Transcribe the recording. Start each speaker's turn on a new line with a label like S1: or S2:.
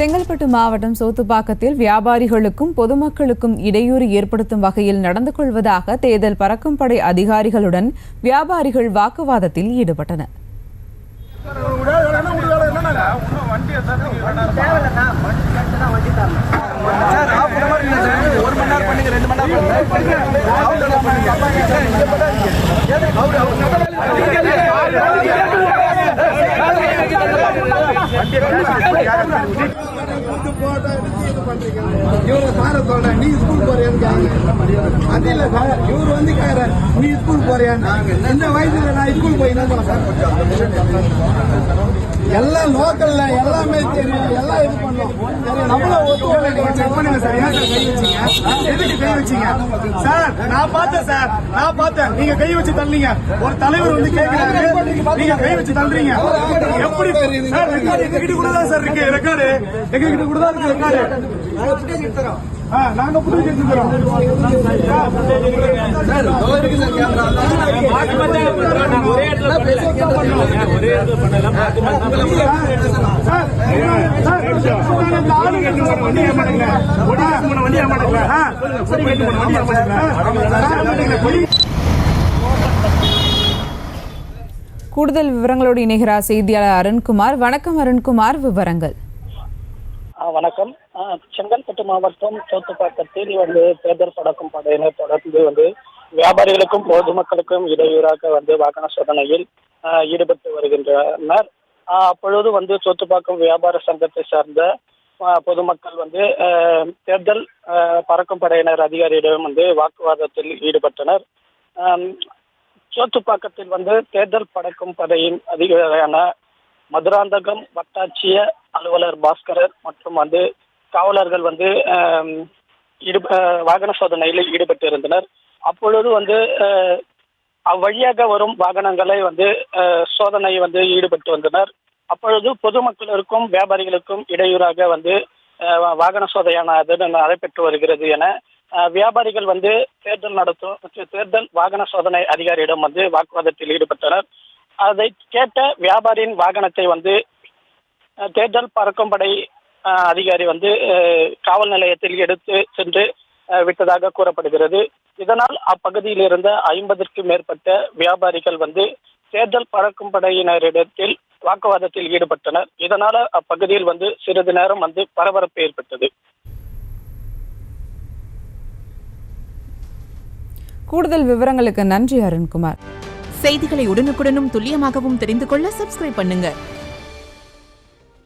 S1: செங்கல்பட்டு மாவட்டம் சோத்துப்பாக்கத்தில் வியாபாரிகளுக்கும் பொதுமக்களுக்கும் இடையூறு ஏற்படுத்தும் வகையில் நடந்து கொள்வதாக தேர்தல் பறக்கும் படை அதிகாரிகளுடன் வியாபாரிகள் வாக்குவாதத்தில் ஈடுபட்டனர்.
S2: இவரை சார சொல்ற நீ ஸ்கூல் போறியான்னு அது இல்ல சார், இவர் வந்து கேக்குற நீ ஸ்கூல் போறியான்னு. இந்த வயசுல நான் ஸ்கூல் போய் என்ன பண்ண சார்? எல்லாம் லோக்கல்ல எல்லாமே தெரியும், எல்லாம் இது பண்ணோம். நம்மளும் செக் பண்ணுங்க சார். ஏன் சார் கை வச்சீங்க? எதுக்கு கை வச்சீங்க சார்? நான் பார்த்தேன் சார், நான் பார்த்தேன். நீங்க கை வச்சு தள்ளீங்க. ஒரு தலைவர் வந்து கேட்கிறாரு, நீங்க கை வச்சு தள்ளுறீங்க. எப்படி சார்? ரெக்கார்டு எங்ககிட்ட கூட தான் சார் இருக்கு. ரெக்கார்டு எங்ககிட்ட கூட தான் இருக்கு. ரெக்கார்டு நாங்க புதுசு எடுத்து தரோம் சார்.
S1: கூடுதல் விவரங்களோடு இணைகிறார் செய்தியாளர் அருண்குமார். வணக்கம் அருண்குமார், விவரங்கள்.
S3: வணக்கம். செங்கல்பட்டு மாவட்டம் சோத்துப்பாக்கத்தில் தேர்தல் பறக்கும் படையினர் தொடர்ந்து வியாபாரிகளுக்கும் பொதுமக்களுக்கும் இடையூறாக வாகன சோதனையில் ஈடுபட்டு வருகின்றனர். அப்பொழுது சோத்துப்பாக்கம் வியாபார சங்கத்தை சார்ந்த பொதுமக்கள் தேர்தல் பறக்கும் படையினர் அதிகாரியிடம் வாக்குவாதத்தில் ஈடுபட்டனர். சோத்துப்பாக்கத்தில் தேர்தல் பறக்கும் படையின் அதிகாரியான மதுராந்தகம் வட்டாட்சிய அலுவலர் பாஸ்கரர் மற்றும் காவலர்கள் வாகன சோதனையில் ஈடுபட்டு இருந்தனர். அப்பொழுது அவ்வழியாக வரும் வாகனங்களை சோதனை ஈடுபட்டு வந்தனர். அப்பொழுது பொதுமக்களுக்கும் வியாபாரிகளுக்கும் இடையூறாக வாகன சோதனையானது நடைபெற்று வருகிறது என வியாபாரிகள் தேர்தல் வாகன சோதனை அதிகாரியிடம் வாக்குவாதத்தில் ஈடுபட்டனர். அதை கேட்ட வியாபாரியின் வாகனத்தை தேர்தல் பறக்கும் படை அதிகாரி காவல் நிலையத்தில் எடுத்து சென்று விட்டதாக கூறப்படுகிறது. இதனால் அப்பகுதியில் இருந்த 50க்கும் மேற்பட்ட வியாபாரிகள் தேர்தல் பறக்கும் படையினரிடத்தில் வாக்குவாதத்தில் ஈடுபட்டனர். இதனால் அப்பகுதியில் சிறிது நேரம் பரபரப்பு ஏற்பட்டது.
S1: கூடுதல் விவரங்களுக்கு நன்றி அருண்குமார்.
S4: செய்திகளை உடனுக்குடனும் துல்லியமாகவும் தெரிந்து கொள்ள சப்ஸ்கிரைப் பண்ணுங்க.